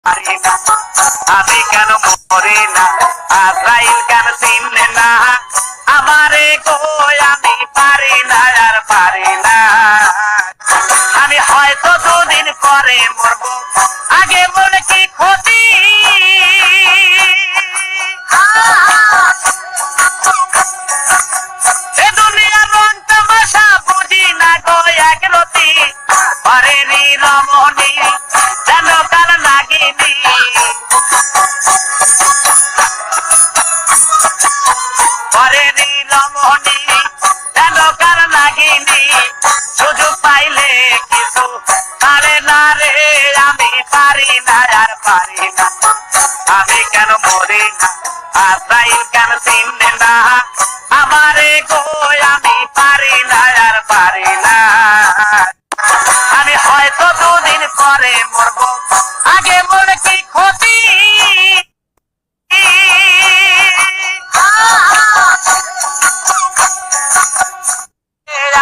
পারি না, আমি কেন মরি না, আজরাইল কেন চিনে না আমারে গো, আমি পারি না আর পারি না। আমি হয়তো দুদিন পরে মরবো, আগে বলে কি ক্ষতি। এ দুনিয়ার রং তামাশা বুঝি না গো একরতি, পরেরই রমণী যেন কাল নাগিনী। পরেরই রমণী যেন কাল নাগিনী, সুযোগ পাইলে কিছু পারে না রে, আমি পারি না আর পারি না। আমি কেন মরি না, আজরাইল কেন চিনে না আমারে গো, আমি পারি না